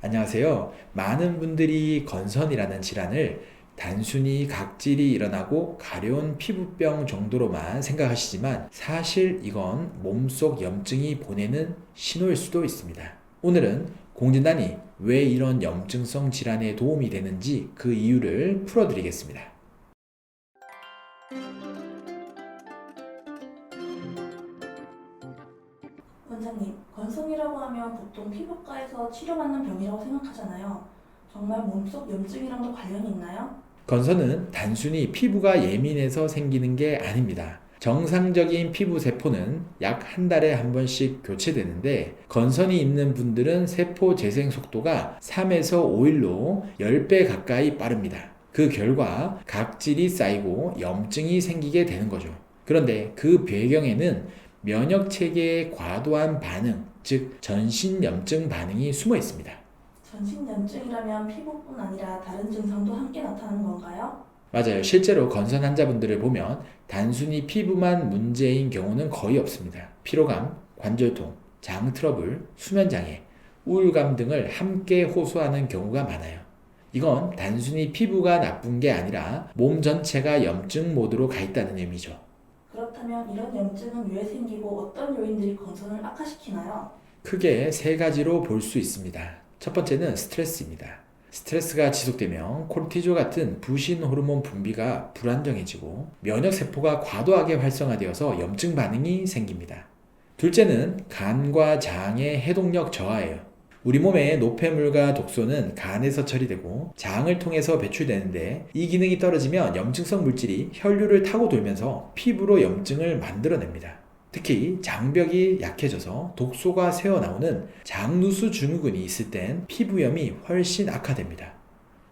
안녕하세요. 많은 분들이 건선이라는 질환을 단순히 각질이 일어나고 가려운 피부병 정도로만 생각하시지만 사실 이건 몸속 염증이 보내는 신호일 수도 있습니다. 오늘은 공진단이 왜 이런 염증성 질환에 도움이 되는지 그 이유를 풀어드리겠습니다. 원장님, 건성이라고 하면 보통 피부과에서 치료받는 병이라고 생각하잖아요. 정말 몸속 염증이랑도 관련이 있나요? 건선은 단순히 피부가 예민해서 생기는 게 아닙니다. 정상적인 피부 세포는 약 한 달에 한 번씩 교체되는데 건선이 있는 분들은 세포 재생 속도가 3에서 5일로 10배 가까이 빠릅니다. 그 결과 각질이 쌓이고 염증이 생기게 되는 거죠. 그런데 그 배경에는 면역 체계의 과도한 반응, 즉 전신 염증 반응이 숨어 있습니다. 전신 염증이라면 피부뿐 아니라 다른 증상도 함께 나타나는 건가요? 맞아요. 실제로 건선 환자분들을 보면 단순히 피부만 문제인 경우는 거의 없습니다. 피로감, 관절통, 장 트러블, 수면장애, 우울감 등을 함께 호소하는 경우가 많아요. 이건 단순히 피부가 나쁜 게 아니라 몸 전체가 염증 모드로 가 있다는 의미죠. 그렇다면 이런 염증은 왜 생기고 어떤 요인들이 건성을 악화시키나요? 크게 세 가지로 볼 수 있습니다. 첫 번째는 스트레스입니다. 스트레스가 지속되면 코르티졸 같은 부신 호르몬 분비가 불안정해지고 면역세포가 과도하게 활성화되어서 염증 반응이 생깁니다. 둘째는 간과 장의 해독력 저하예요. 우리 몸의 노폐물과 독소는 간에서 처리되고 장을 통해서 배출되는데 이 기능이 떨어지면 염증성 물질이 혈류를 타고 돌면서 피부로 염증을 만들어냅니다. 특히 장벽이 약해져서 독소가 새어나오는 장누수 증후군이 있을 땐 피부염이 훨씬 악화됩니다.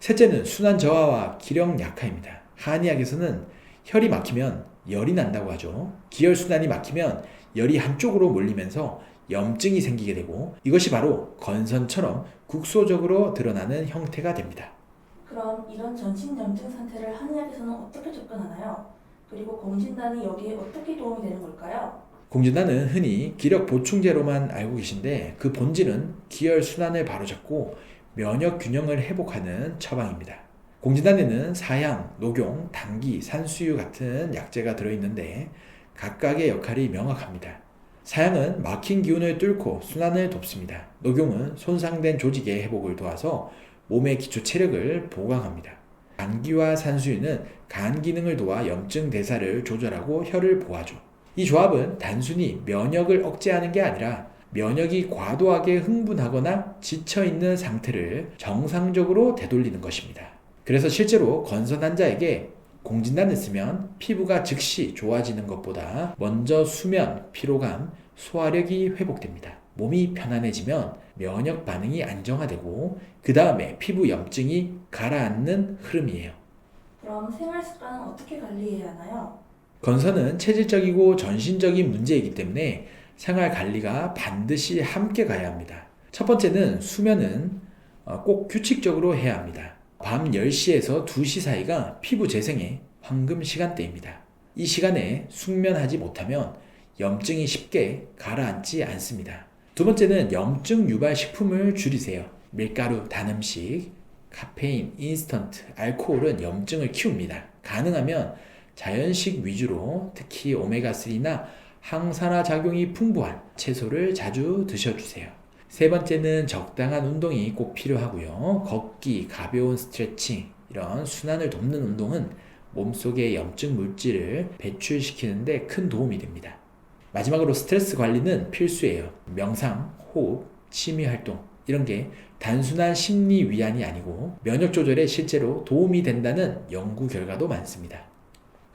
셋째는 순환 저하와 기력 약화입니다. 한의학에서는 혈이 막히면 열이 난다고 하죠. 기혈순환이 막히면 열이 한쪽으로 몰리면서 염증이 생기게 되고 이것이 바로 건선처럼 국소적으로 드러나는 형태가 됩니다. 그럼 이런 전신 염증 상태를 한의학에서는 어떻게 접근하나요? 그리고 공진단이 여기에 어떻게 도움이 되는 걸까요? 공진단은 흔히 기력 보충제로만 알고 계신데 그 본질은 기혈 순환을 바로잡고 면역 균형을 회복하는 처방입니다. 공진단에는 사향, 녹용, 당기, 산수유 같은 약재가 들어있는데 각각의 역할이 명확합니다. 사향은 막힌 기운을 뚫고 순환을 돕습니다. 녹용은 손상된 조직의 회복을 도와서 몸의 기초 체력을 보강합니다. 당기와 산수유는 간 기능을 도와 염증 대사를 조절하고 혈을 보호하죠. 이 조합은 단순히 면역을 억제하는 게 아니라 면역이 과도하게 흥분하거나 지쳐있는 상태를 정상적으로 되돌리는 것입니다. 그래서 실제로 건선 환자에게 공진단을 쓰면 피부가 즉시 좋아지는 것보다 먼저 수면, 피로감, 소화력이 회복됩니다. 몸이 편안해지면 면역 반응이 안정화되고 그 다음에 피부 염증이 가라앉는 흐름이에요. 그럼 생활 습관은 어떻게 관리해야 하나요? 건선은 체질적이고 전신적인 문제이기 때문에 생활 관리가 반드시 함께 가야 합니다. 첫 번째는 수면은 꼭 규칙적으로 해야 합니다. 밤 10시에서 2시 사이가 피부 재생의 황금 시간대입니다. 이 시간에 숙면하지 못하면 염증이 쉽게 가라앉지 않습니다. 두 번째는 염증 유발 식품을 줄이세요. 밀가루, 단 음식, 카페인, 인스턴트, 알코올은 염증을 키웁니다. 가능하면 자연식 위주로 특히 오메가3나 항산화 작용이 풍부한 채소를 자주 드셔주세요. 세 번째는 적당한 운동이 꼭 필요하고요. 걷기, 가벼운 스트레칭, 이런 순환을 돕는 운동은 몸속의 염증 물질을 배출시키는데 큰 도움이 됩니다. 마지막으로 스트레스 관리는 필수예요. 명상, 호흡, 취미 활동 이런 게 단순한 심리 위안이 아니고 면역 조절에 실제로 도움이 된다는 연구 결과도 많습니다.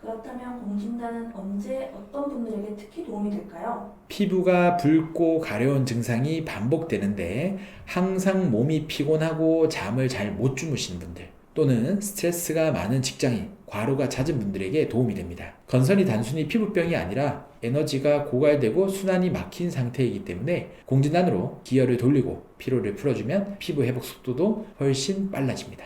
그렇다면 공진단은 언제 어떤 분들에게 특히 도움이 될까요? 피부가 붉고 가려운 증상이 반복되는데 항상 몸이 피곤하고 잠을 잘 못 주무시는 분들 또는 스트레스가 많은 직장인, 과로가 잦은 분들에게 도움이 됩니다. 건선이 단순히 피부병이 아니라 에너지가 고갈되고 순환이 막힌 상태이기 때문에 공진단으로 기혈을 돌리고 피로를 풀어주면 피부 회복 속도도 훨씬 빨라집니다.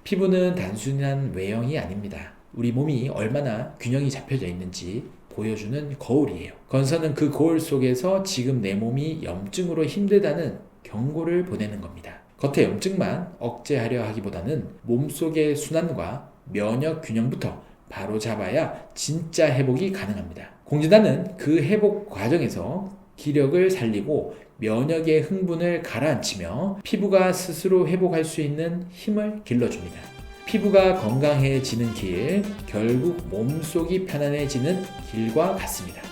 피부는 단순한 외형이 아닙니다. 우리 몸이 얼마나 균형이 잡혀져 있는지 보여주는 거울이에요. 건선은 그 거울 속에서 지금 내 몸이 염증으로 힘들다는 경고를 보내는 겁니다. 겉의 염증만 억제하려 하기보다는 몸속의 순환과 면역 균형부터 바로 잡아야 진짜 회복이 가능합니다. 공진단은 그 회복 과정에서 기력을 살리고 면역의 흥분을 가라앉히며 피부가 스스로 회복할 수 있는 힘을 길러줍니다. 피부가 건강해지는 길, 결국 몸속이 편안해지는 길과 같습니다.